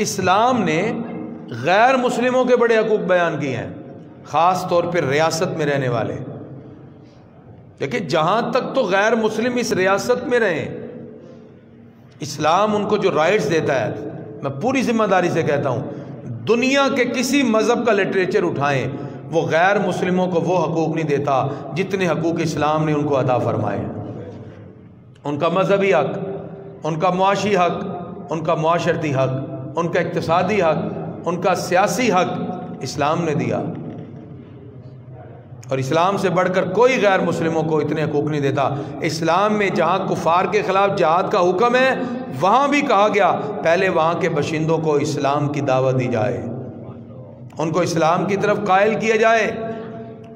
اسلام نے غیر مسلموں کے بڑے حقوق بیان کیے ہیں، خاص طور پہ ریاست میں رہنے والے۔ دیکھیں جہاں تک تو غیر مسلم اس ریاست میں رہیں، اسلام ان کو جو رائٹس دیتا ہے، میں پوری ذمہ داری سے کہتا ہوں، دنیا کے کسی مذہب کا لٹریچر اٹھائیں، وہ غیر مسلموں کو وہ حقوق نہیں دیتا جتنے حقوق اسلام نے ان کو عطا فرمائے ہیں۔ ان کا مذہبی حق، ان کا معاشی حق، ان کا معاشرتی حق، ان کا اقتصادی حق، ان کا سیاسی حق اسلام نے دیا، اور اسلام سے بڑھ کر کوئی غیر مسلموں کو اتنے حقوق نہیں دیتا۔ اسلام میں جہاں کفار کے خلاف جہاد کا حکم ہے، وہاں بھی کہا گیا پہلے وہاں کے باشندوں کو اسلام کی دعوت دی جائے، ان کو اسلام کی طرف قائل کیا جائے،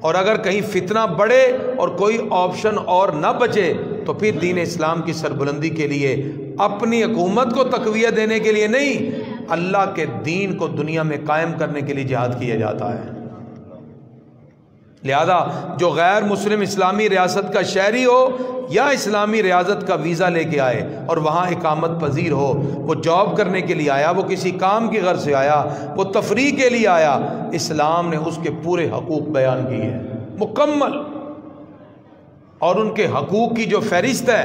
اور اگر کہیں فتنہ بڑھے اور کوئی آپشن اور نہ بچے تو پھر دین اسلام کی سربلندی کے لیے، اپنی حکومت کو تقویت دینے کے لیے نہیں، اللہ کے دین کو دنیا میں قائم کرنے کے لیے جہاد کیا جاتا ہے۔ لہذا جو غیر مسلم اسلامی ریاست کا شہری ہو یا اسلامی ریاست کا ویزا لے کے آئے اور وہاں اقامت پذیر ہو، وہ جاب کرنے کے لیے آیا، وہ کسی کام کی غرض سے آیا، وہ تفریح کے لیے آیا، اسلام نے اس کے پورے حقوق بیان کیے ہیں مکمل، اور ان کے حقوق کی جو فہرست ہے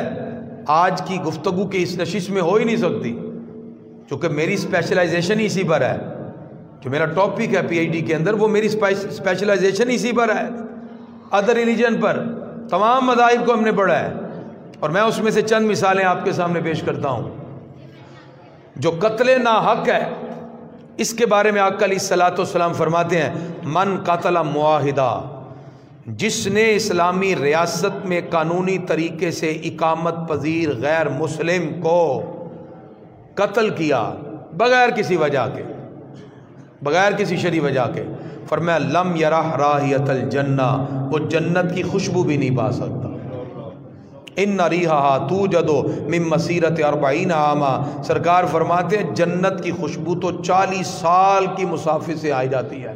آج کی گفتگو کی اس نشست میں ہو ہی نہیں سکتی، چونکہ میری اسپیشلائزیشن ہی اسی پر ہے، جو میرا ٹاپک ہے پی ایچ ڈی کے اندر، وہ میری اسپیشلائزیشن اسی پر ہے، ادر ریلیجن پر، تمام مذاہب کو ہم نے پڑھا ہے، اور میں اس میں سے چند مثالیں آپ کے سامنے پیش کرتا ہوں۔ جو قتل ناحق ہے، اس کے بارے میں آقا علیہ الصلوۃ والسلام فرماتے ہیں، من قتل معاہدہ، جس نے اسلامی ریاست میں قانونی طریقے سے اقامت پذیر غیر مسلم کو قتل کیا بغیر کسی وجہ کے، بغیر کسی شرعی وجہ کے، فرمایا لم یرح رائحۃ الجنہ، وہ جنت کی خوشبو بھی نہیں پا سکتا، ان ریحھا توجد من مسیرۃ 40 عاما، سرکار فرماتے ہیں جنت کی خوشبو تو 40 سال کی مسافت سے آئی جاتی ہے،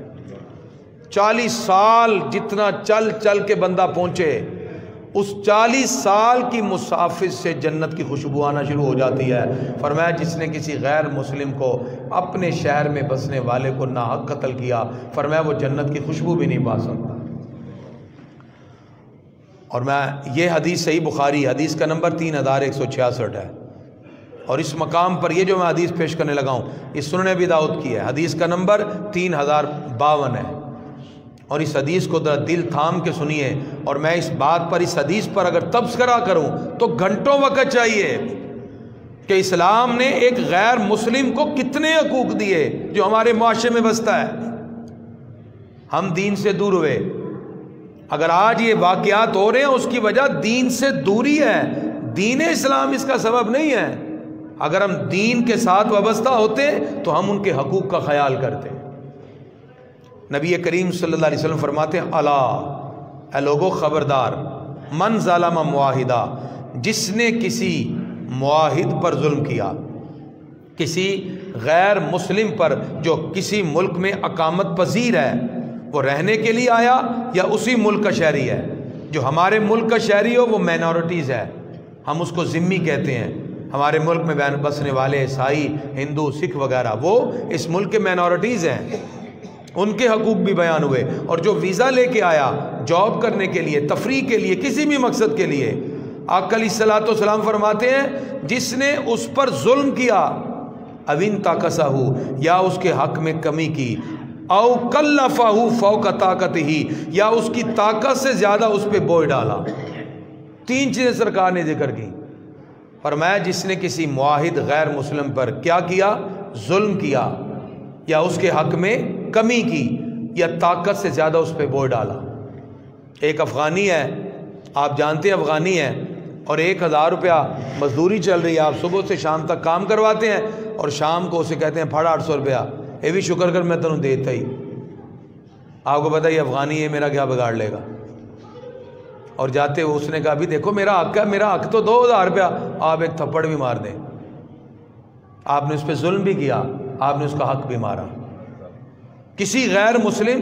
40 سال جتنا چل چل کے بندہ پہنچے، اس 40 سال کی مسافت سے جنت کی خوشبو آنا شروع ہو جاتی ہے۔ فرمایا جس نے کسی غیر مسلم کو اپنے شہر میں بسنے والے کو ناحق قتل کیا، فرمایا وہ جنت کی خوشبو بھی نہیں پا سکتا۔ اور میں یہ حدیث صحیح بخاری حدیث کا نمبر 3166 ہے، اور اس مقام پر یہ جو میں حدیث پیش کرنے لگا ہوں یہ سنن ابی داؤد کی ہے، حدیث کا نمبر 3052 ہے، اور اس حدیث کو ذرا دل تھام کے سنیے، اور میں اس بات پر، اس حدیث پر اگر تبصرہ کروں تو گھنٹوں وقت چاہیے کہ اسلام نے ایک غیر مسلم کو کتنے حقوق دیے جو ہمارے معاشرے میں بستا ہے۔ ہم دین سے دور ہوئے، اگر آج یہ واقعات ہو رہے ہیں اس کی وجہ دین سے دوری ہے، دین اسلام اس کا سبب نہیں ہے۔ اگر ہم دین کے ساتھ وابستہ ہوتے تو ہم ان کے حقوق کا خیال کرتے۔ نبی کریم صلی اللہ علیہ وسلم فرماتے ہیں الا، اے لوگو خبردار، من ظلم معاہدہ، جس نے کسی معاہد پر ظلم کیا، کسی غیر مسلم پر جو کسی ملک میں اقامت پذیر ہے، وہ رہنے کے لیے آیا یا اسی ملک کا شہری ہے، جو ہمارے ملک کا شہری ہو وہ مائنورٹیز ہے، ہم اس کو ذمی کہتے ہیں، ہمارے ملک میں بسنے والے عیسائی، ہندو، سکھ وغیرہ وہ اس ملک کے مائنورٹیز ہیں، ان کے حقوق بھی بیان ہوئے۔ اور جو ویزا لے کے آیا جاب کرنے کے لیے، تفریح کے لیے، کسی بھی مقصد کے لیے، آقا علیہ الصلوۃ والسلام فرماتے ہیں جس نے اس پر ظلم کیا، اوین تاکسہ، یا اس کے حق میں کمی کی، او کلفہ فوق طاقتہ، یا اس کی طاقت سے زیادہ اس پہ بوجھ ڈالا، 3 چیزیں سرکار نے ذکر کی۔ فرمایا جس نے کسی معاہد غیر مسلم پر کیا کیا، ظلم کیا، یا اس کے حق میں کمی کی، یا طاقت سے زیادہ اس پہ بوجھ ڈالا۔ ایک افغانی ہے، آپ جانتے ہیں افغانی ہے، اور 1000 روپیہ مزدوری چل رہی ہے، آپ صبح سے شام تک کام کرواتے ہیں، اور شام کو اسے کہتے ہیں پھڑ 800 روپیہ، یہ بھی شکر کر میں تنوں دیتا ہی۔ آپ کو پتہ ہے افغانی ہے، میرا کیا بگاڑ لے گا؟ اور جاتے ہوئے اس نے کہا بھی دیکھو میرا حق ہے، میرا حق تو 2000 روپیہ، آپ ایک تھپڑ بھی مار دیں۔ آپ نے اس پہ ظلم بھی کیا، آپ نے اس کا حق بھی مارا۔ کسی غیر مسلم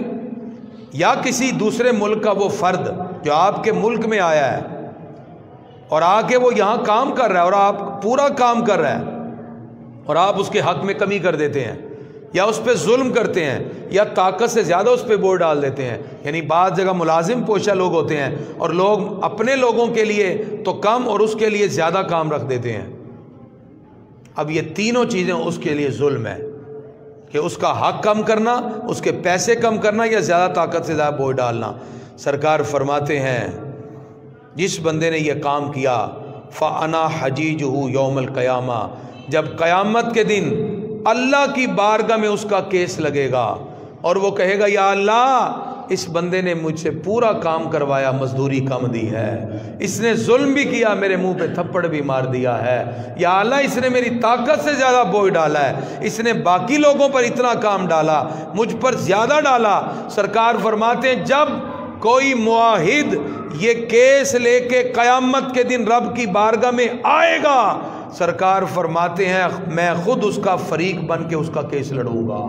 یا کسی دوسرے ملک کا وہ فرد جو آپ کے ملک میں آیا ہے اور آ کے وہ یہاں کام کر رہا ہے اور آپ پورا کام کر رہا ہے، اور آپ اس کے حق میں کمی کر دیتے ہیں یا اس پہ ظلم کرتے ہیں یا طاقت سے زیادہ اس پہ بور ڈال دیتے ہیں. یعنی بعض جگہ ملازم پوشہ لوگ ہوتے ہیں اور لوگ اپنے لوگوں کے لیے تو کم اور اس کے لیے زیادہ کام رکھ دیتے ہیں. اب یہ تینوں چیزیں اس کے لیے ظلم ہے کہ اس کا حق کم کرنا، اس کے پیسے کم کرنا یا زیادہ طاقت سے زیادہ بوجھ ڈالنا. سرکار فرماتے ہیں جس بندے نے یہ کام کیا فَأَنَا حَجِيجُهُ يَوْمَ الْقِيَامَةِ، جب قیامت کے دن اللہ کی بارگاہ میں اس کا کیس لگے گا اور وہ کہے گا یا اللہ اس بندے نے مجھ سے پورا کام کروایا، مزدوری کم دی ہے، اس نے ظلم بھی کیا، میرے منہ پہ تھپڑ بھی مار دیا ہے، یا اللہ اس نے میری طاقت سے زیادہ بوجھ ڈالا ہے، اس نے باقی لوگوں پر اتنا کام ڈالا، مجھ پر زیادہ ڈالا. سرکار فرماتے ہیں جب کوئی معاہد یہ کیس لے کے قیامت کے دن رب کی بارگاہ میں آئے گا، سرکار فرماتے ہیں میں خود اس کا فریق بن کے اس کا کیس لڑوں گا.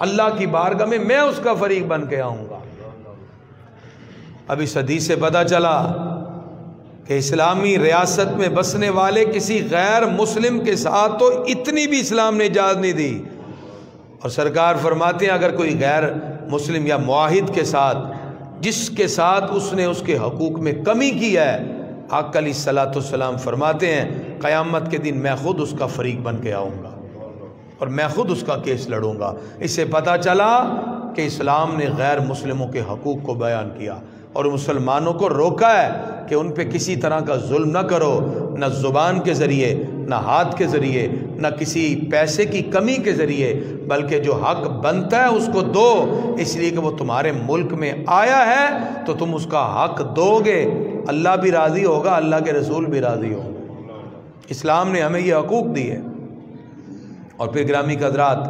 اللہ کی بارگاہ میں اس کا فریق بن کے آؤں گا. اب اس حدیث سے پتہ چلا کہ اسلامی ریاست میں بسنے والے کسی غیر مسلم کے ساتھ تو اتنی بھی اسلام نے اجازت نہیں دی. اور سرکار فرماتے ہیں اگر کوئی غیر مسلم یا معاہد کے ساتھ جس کے ساتھ اس نے اس کے حقوق میں کمی کی ہے، آقا علیہ الصلوۃ والسلام فرماتے ہیں قیامت کے دن میں خود اس کا فریق بن کے آؤں گا اور میں خود اس کا کیس لڑوں گا. اس سے پتہ چلا کہ اسلام نے غیر مسلموں کے حقوق کو بیان کیا اور مسلمانوں کو روکا ہے کہ ان پہ کسی طرح کا ظلم نہ کرو، نہ زبان کے ذریعے، نہ ہاتھ کے ذریعے، نہ کسی پیسے کی کمی کے ذریعے، بلکہ جو حق بنتا ہے اس کو دو، اس لیے کہ وہ تمہارے ملک میں آیا ہے تو تم اس کا حق دو گے، اللہ بھی راضی ہوگا، اللہ کے رسول بھی راضی ہوگا. اسلام نے ہمیں یہ حقوق دیے. اور پھر گرامی حضرات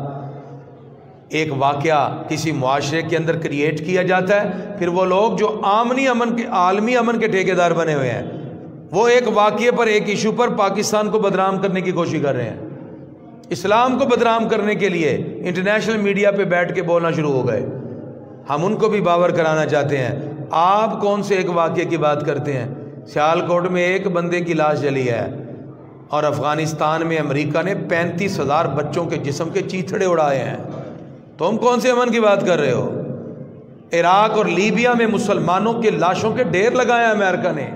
ایک واقعہ کسی معاشرے کے اندر کریٹ کیا جاتا ہے، پھر وہ لوگ جو عالمی امن کے ٹھیکیدار بنے ہوئے ہیں وہ ایک واقعے پر، ایک ایشو پر پاکستان کو بدنام کرنے کی کوشش کر رہے ہیں. اسلام کو بدنام کرنے کے لیے انٹرنیشنل میڈیا پہ بیٹھ کے بولنا شروع ہو گئے. ہم ان کو بھی باور کرانا چاہتے ہیں. آپ کون سے ایک واقعے کی بات کرتے ہیں؟ سیالکوٹ میں ایک بندے کی لاش جلی ہے اور افغانستان میں امریکہ نے 35,000 بچوں کے جسم کے چیتھڑے اڑائے ہیں. تم کون سے امن کی بات کر رہے ہو؟ عراق اور لیبیا میں مسلمانوں کے لاشوں کے ڈھیر لگائے ہیں امریکہ نے.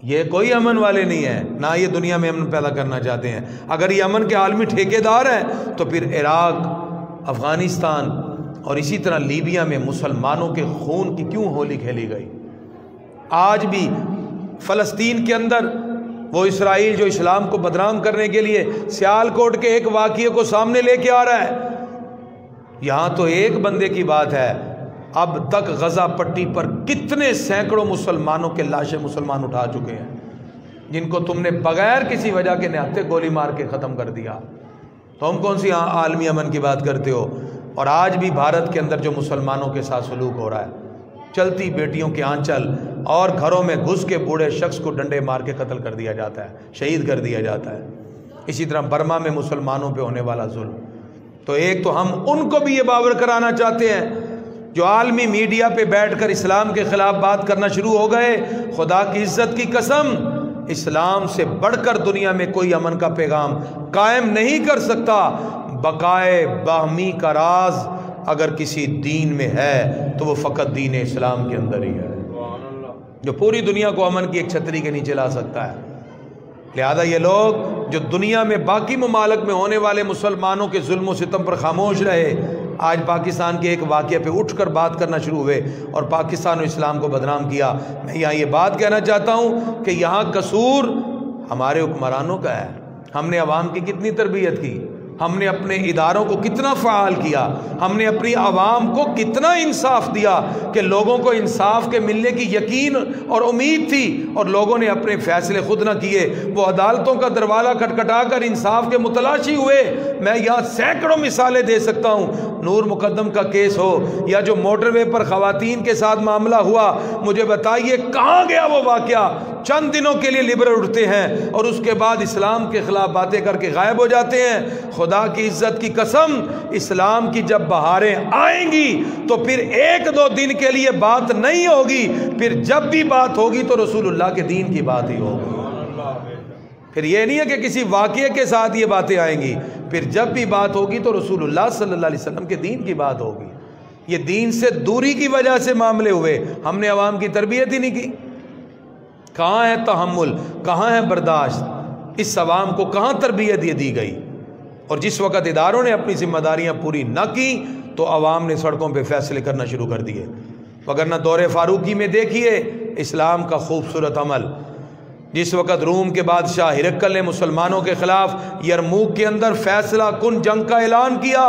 یہ کوئی امن والے نہیں ہیں، نہ یہ دنیا میں امن پیدا کرنا چاہتے ہیں. اگر یہ امن کے عالمی ٹھیکیدار ہیں تو پھر عراق، افغانستان اور اسی طرح لیبیا میں مسلمانوں کے خون کی کیوں ہولی کھیلی گئی؟ آج بھی فلسطین کے اندر وہ اسرائیل جو اسلام کو بدنام کرنے کے لیے سیالکوٹ کے ایک واقعے کو سامنے لے کے آ رہا ہے. یہاں تو ایک بندے کی بات ہے، اب تک غزہ پٹی پر کتنے سینکڑوں مسلمانوں کے لاشیں مسلمان اٹھا چکے ہیں جن کو تم نے بغیر کسی وجہ کے نہتے گولی مار کے ختم کر دیا. تم کون سی عالمی امن کی بات کرتے ہو؟ اور آج بھی بھارت کے اندر جو مسلمانوں کے ساتھ سلوک ہو رہا ہے، چلتی بیٹیوں کے آنچل اور گھروں میں گھس کے بوڑھے شخص کو ڈنڈے مار کے قتل کر دیا جاتا ہے، شہید کر دیا جاتا ہے. اسی طرح برما میں مسلمانوں پہ ہونے والا ظلم. تو ایک تو ہم ان کو بھی یہ باور کرانا چاہتے ہیں جو عالمی میڈیا پہ بیٹھ کر اسلام کے خلاف بات کرنا شروع ہو گئے. خدا کی عزت کی قسم، اسلام سے بڑھ کر دنیا میں کوئی امن کا پیغام قائم نہیں کر سکتا. بقائے باہمی کا راز اگر کسی دین میں ہے تو وہ فقط دین اسلام کے اندر ہی ہے جو پوری دنیا کو امن کی ایک چھتری کے نیچے لا سکتا ہے. لہذا یہ لوگ جو دنیا میں باقی ممالک میں ہونے والے مسلمانوں کے ظلم و ستم پر خاموش رہے، آج پاکستان کے ایک واقعے پہ اٹھ کر بات کرنا شروع ہوئے اور پاکستان و اسلام کو بدنام کیا. میں یہاں یہ بات کہنا چاہتا ہوں کہ یہاں قصور ہمارے حکمرانوں کا ہے. ہم نے عوام کی کتنی تربیت کی، ہم نے اپنے اداروں کو کتنا فعال کیا، ہم نے اپنی عوام کو کتنا انصاف دیا کہ لوگوں کو انصاف کے ملنے کی یقین اور امید تھی اور لوگوں نے اپنے فیصلے خود نہ کیے، وہ عدالتوں کا دروازہ کھٹکھٹا کر انصاف کے متلاشی ہوئے. میں یہاں سینکڑوں مثالیں دے سکتا ہوں. نور مقدم کا کیس ہو یا جو موٹر وے پر خواتین کے ساتھ معاملہ ہوا، مجھے بتائیے کہاں گیا وہ واقعہ؟ چند دنوں کے لیے لبرل اٹھتے ہیں اور اس کے بعد اسلام کے خلاف باتیں کر کے غائب ہو جاتے ہیں. خدا کی عزت کی قسم، اسلام کی جب بہاریں آئیں گی تو پھر 1-2 دن کے لیے بات نہیں ہوگی، پھر جب بھی بات ہوگی تو رسول اللہ کے دین کی بات ہی ہوگی. پھر یہ نہیں ہے کہ کسی واقعے کے ساتھ یہ باتیں آئیں گی، پھر جب بھی بات ہوگی تو رسول اللہ صلی اللہ علیہ وسلم کے دین کی بات ہوگی۔ یہ دین سے دوری کی وجہ سے معاملے ہوئے، ہم نے عوام کی تربیت ہی نہیں کی۔ کہاں ہے تحمل، کہاں ہے برداشت، اس عوام کو کہاں تربیت یہ دی گئی؟ اور جس وقت اداروں نے اپنی ذمہ داریاں پوری نہ کی تو عوام نے سڑکوں پہ فیصلے کرنا شروع کر دیے۔ وگرنہ دور فاروقی میں دیکھیے اسلام کا خوبصورت عمل، جس وقت روم کے بادشاہ ہرقل نے مسلمانوں کے خلاف یرموک کے اندر فیصلہ کن جنگ کا اعلان کیا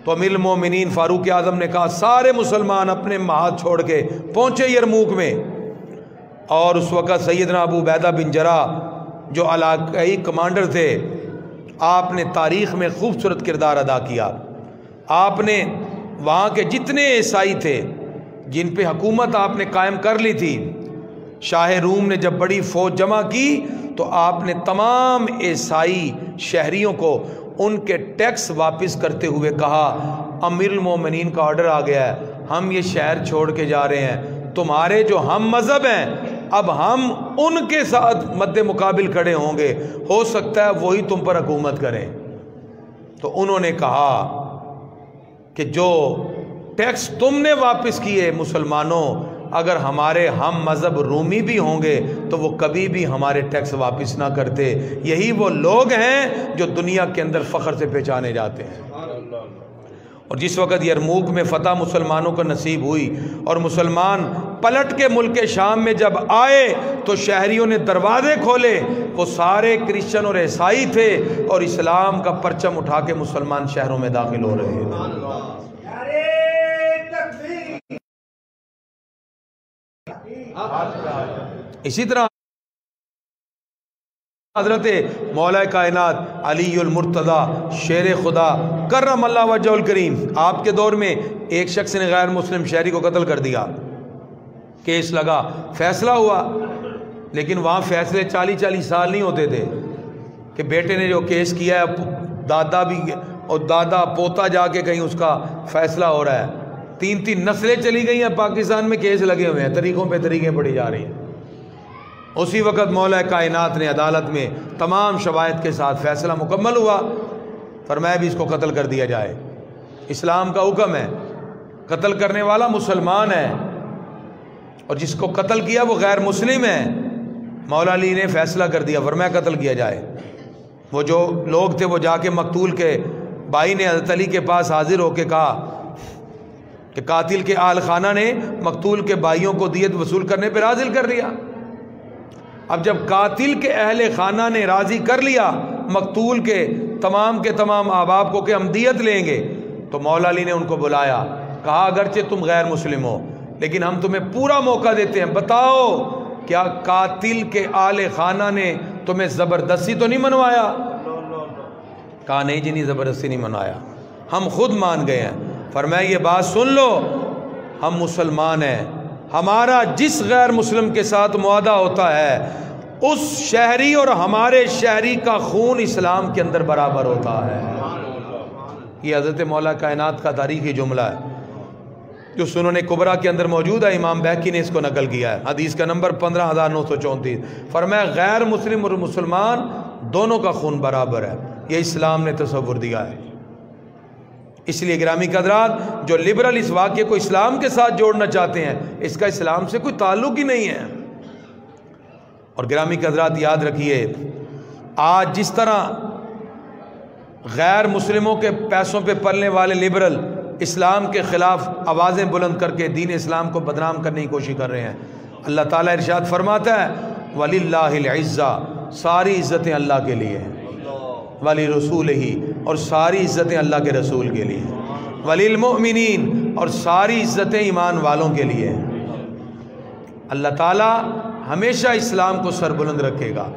تو امیر المومنین فاروق اعظم نے کہا سارے مسلمان اپنے ہاتھ چھوڑ کے پہنچے یرموک میں، اور اس وقت سیدنا ابو عبیدہ بن جراح جو علاقائی کمانڈر تھے، آپ نے تاریخ میں خوبصورت کردار ادا کیا۔ آپ نے وہاں کے جتنے عیسائی تھے جن پہ حکومت آپ نے قائم کر لی تھی، شاہ روم نے جب بڑی فوج جمع کی تو آپ نے تمام عیسائی شہریوں کو ان کے ٹیکس واپس کرتے ہوئے کہا امیر المومنین کا آرڈر آ گیا ہے، ہم یہ شہر چھوڑ کے جا رہے ہیں، تمہارے جو ہم مذہب ہیں اب ہم ان کے ساتھ مد مقابل کھڑے ہوں گے، ہو سکتا ہے وہی تم پر حکومت کریں۔ تو انہوں نے کہا کہ جو ٹیکس تم نے واپس کیے مسلمانوں، اگر ہمارے ہم مذہب رومی بھی ہوں گے تو وہ کبھی بھی ہمارے ٹیکس واپس نہ کرتے۔ یہی وہ لوگ ہیں جو دنیا کے اندر فخر سے پہچانے جاتے ہیں۔ اور جس وقت یرموک میں فتح مسلمانوں کو نصیب ہوئی اور مسلمان پلٹ کے ملک شام میں جب آئے تو شہریوں نے دروازے کھولے، وہ سارے کرسچن اور عیسائی تھے اور اسلام کا پرچم اٹھا کے مسلمان شہروں میں داخل ہو رہے ہیں۔ اسی طرح حضرت مولا کائنات علی المرتضی شیر خدا کرم اللہ وجہ الکریم، آپ کے دور میں ایک شخص نے غیر مسلم شہری کو قتل کر دیا، کیس لگا، فیصلہ ہوا، لیکن وہاں فیصلے 40 سال نہیں ہوتے تھے کہ بیٹے نے جو کیس کیا ہے دادا بھی اور دادا پوتا جا کے کہیں اس کا فیصلہ ہو رہا ہے۔ 3 نسلیں چلی گئی ہیں پاکستان میں، کیس لگے ہوئے ہیں، طریقوں پہ طریقیں پڑھی جا رہی ہیں۔ اسی وقت مولا کائنات نے عدالت میں تمام شواہد کے ساتھ فیصلہ مکمل ہوا، فرمایا بھی اس کو قتل کر دیا جائے۔ اسلام کا حکم ہے، قتل کرنے والا مسلمان ہے اور جس کو قتل کیا وہ غیر مسلم ہے۔ مولا علی نے فیصلہ کر دیا، فرمایا قتل کیا جائے۔ وہ جو لوگ تھے وہ جا کے مقتول کے بھائی نے حضرت علی کے پاس حاضر ہو کے کہا کہ قاتل کے آل خانہ نے مقتول کے بھائیوں کو دیت وصول کرنے پر راضی کر دیا۔ اب جب قاتل کے اہل خانہ نے راضی کر لیا مقتول کے تمام احباب کو کہ ہم دیت لیں گے، تو مولا علی نے ان کو بلایا، کہا اگرچہ تم غیر مسلم ہو لیکن ہم تمہیں پورا موقع دیتے ہیں، بتاؤ کیا قاتل کے آل خانہ نے تمہیں زبردستی تو نہیں منوایا؟ کہا نہیں جی، نہیں زبردستی نہیں منوایا، ہم خود مان گئے ہیں۔ فرمایا یہ بات سن لو، ہم مسلمان ہیں، ہمارا جس غیر مسلم کے ساتھ معاہدہ ہوتا ہے اس شہری اور ہمارے شہری کا خون اسلام کے اندر برابر ہوتا ہے۔ یہ حضرت مولا کائنات کا تاریخی جملہ ہے جو سنن کبریٰ کے اندر موجود ہے، امام بہقی نے اس کو نقل کیا ہے، حدیث کا نمبر 15934۔ فرمایا غیر مسلم اور مسلمان دونوں کا خون برابر ہے، یہ اسلام نے تصور دیا ہے۔ اس لیے گرامی قدرات، جو لبرل اس واقعے کو اسلام کے ساتھ جوڑنا چاہتے ہیں، اس کا اسلام سے کوئی تعلق ہی نہیں ہے۔ اور گرامی قدرات یاد رکھیے، آج جس طرح غیر مسلموں کے پیسوں پہ پلنے والے لبرل اسلام کے خلاف آوازیں بلند کر کے دین اسلام کو بدنام کرنے کی کوشش کر رہے ہیں، اللہ تعالیٰ ارشاد فرماتا ہے وَلِلَّهِ الْعِزَّةُ، ساری عزتیں اللہ کے لیے ہیں، وَلِرَسُولِهِ، اور ساری عزتیں اللہ کے رسول کے لیے، وَلِلْمُؤْمِنِينَ، اور ساری عزتیں ایمان والوں کے لیے۔ اللہ تعالیٰ ہمیشہ اسلام کو سربلند رکھے گا۔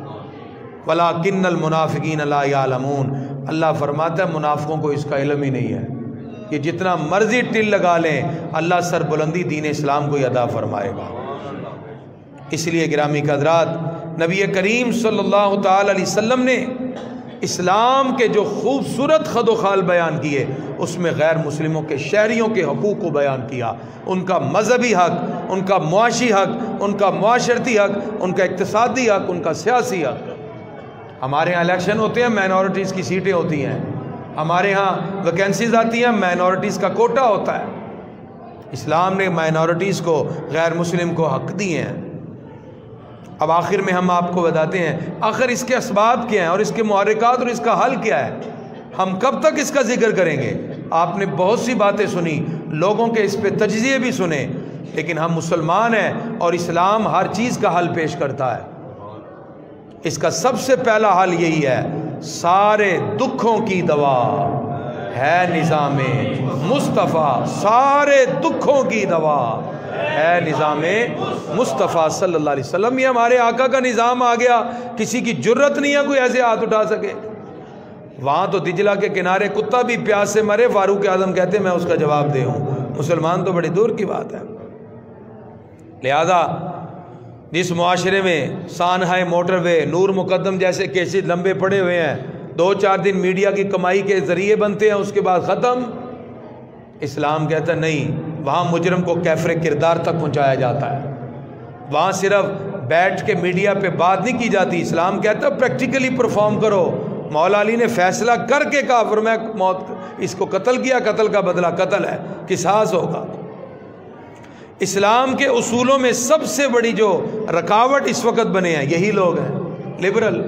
وَلَٰكِنَّ الْمُنَافِقِينَ لَا يَعْلَمُونَ، اللہ فرماتا ہے منافقوں کو اس کا علم ہی نہیں ہے، کہ جتنا مرضی ٹل لگا لیں اللہ سربلندی دین اسلام کو ادا فرمائے گا۔ اس لیے گرامی قدرات، نبی کریم صلی اللہ تعالی علیہ وسلم نے اسلام کے جو خوبصورت خد و خال بیان کیے، اس میں غیر مسلموں کے شہریوں کے حقوق کو بیان کیا، ان کا مذہبی حق، ان کا معاشی حق، ان کا معاشرتی حق، ان کا اقتصادی حق، ان کا سیاسی حق۔ ہمارے ہاں الیکشن ہوتے ہیں، مائنورٹیز کی سیٹیں ہوتی ہیں، ہمارے ہاں ویکینسیز آتی ہیں، مائنورٹیز کا کوٹا ہوتا ہے۔ اسلام نے مائنورٹیز کو، غیر مسلم کو حق دیے ہیں۔ اب آخر میں ہم آپ کو بتاتے ہیں آخر اس کے اسباب کیا ہیں اور اس کے محرکات اور اس کا حل کیا ہے۔ ہم کب تک اس کا ذکر کریں گے؟ آپ نے بہت سی باتیں سنی، لوگوں کے اس پہ تجزیے بھی سنے، لیکن ہم مسلمان ہیں اور اسلام ہر چیز کا حل پیش کرتا ہے۔ اس کا سب سے پہلا حل یہی ہے، سارے دکھوں کی دوا ہے نظام مصطفیٰ، سارے دکھوں کی دوا ہے نظام مصطفیٰ صلی اللہ علیہ وسلم۔ یہ ہمارے آقا کا نظام آ گیا، کسی کی جرت نہیں ہے کوئی ایسے ہاتھ اٹھا سکے۔ وہاں تو دجلہ کے کنارے کتا بھی پیاس سے مرے، فاروق اعظم کہتے میں اس کا جواب دے ہوں، مسلمان تو بڑی دور کی بات ہے۔ لہذا جس معاشرے میں سانحہ موٹر وے، نور مقدم جیسے کیسز لمبے پڑے ہوئے ہیں، 2-4 دن میڈیا کی کمائی کے ذریعے بنتے ہیں، اس کے بعد ختم، اسلام کہتا ہے نہیں، وہاں مجرم کو کیفر کردار تک پہنچایا جاتا ہے، وہاں صرف بیٹھ کے میڈیا پہ بات نہیں کی جاتی، اسلام کہتا ہے پریکٹیکلی پرفارم کرو۔ مولا علی نے فیصلہ کر کے کہا، فرمایا موت، اس کو قتل کیا، قتل کا بدلہ قتل ہے، قصاص ہوگا۔ اسلام کے اصولوں میں سب سے بڑی جو رکاوٹ اس وقت بنے ہیں یہی لوگ ہیں، لبرل،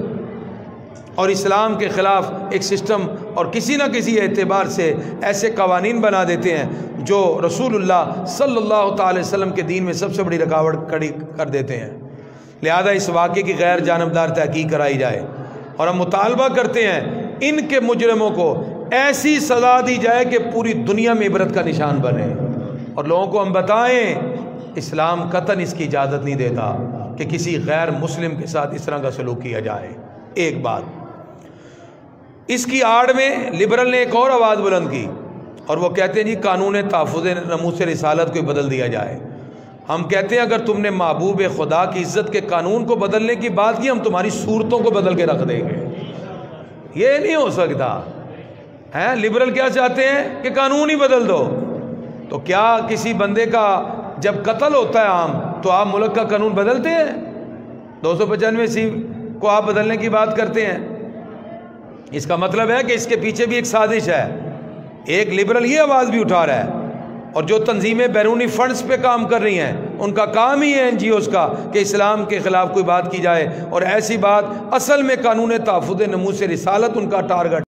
اور اسلام کے خلاف ایک سسٹم اور کسی نہ کسی اعتبار سے ایسے قوانین بنا دیتے ہیں جو رسول اللہ صلی اللہ تعالی وسلم کے دین میں سب سے بڑی رکاوٹ کھڑی کر دیتے ہیں۔ لہذا اس واقعے کی غیر جانبدار تحقیق کرائی جائے، اور ہم مطالبہ کرتے ہیں ان کے مجرموں کو ایسی سزا دی جائے کہ پوری دنیا میں عبرت کا نشان بنے، اور لوگوں کو ہم بتائیں اسلام قطعاً اس کی اجازت نہیں دیتا کہ کسی غیر مسلم کے ساتھ اس طرح کا سلوک کیا جائے۔ ایک بات، اس کی آڑ میں لبرل نے ایک اور آواز بلند کی، اور وہ کہتے ہیں جی قانون تحفظ ناموس رسالت کو بدل دیا جائے۔ ہم کہتے ہیں اگر تم نے محبوب خدا کی عزت کے قانون کو بدلنے کی بات کی، ہم تمہاری صورتوں کو بدل کے رکھ دیں گے۔ یہ نہیں ہو سکتا ہے۔ لبرل کیا چاہتے ہیں کہ قانون ہی بدل دو۔ تو کیا کسی بندے کا جب قتل ہوتا ہے عام تو آپ ملک کا قانون بدلتے ہیں؟ 295 کو آپ بدلنے کی بات کرتے ہیں۔ اس کا مطلب ہے کہ اس کے پیچھے بھی ایک سازش ہے۔ ایک لبرل یہ آواز بھی اٹھا رہا ہے، اور جو تنظیمیں بیرونی فنڈز پہ کام کر رہی ہیں ان کا کام ہی ہے NGOs کا کہ اسلام کے خلاف کوئی بات کی جائے، اور ایسی بات اصل میں قانون تحفظ ناموس رسالت ان کا ٹارگٹ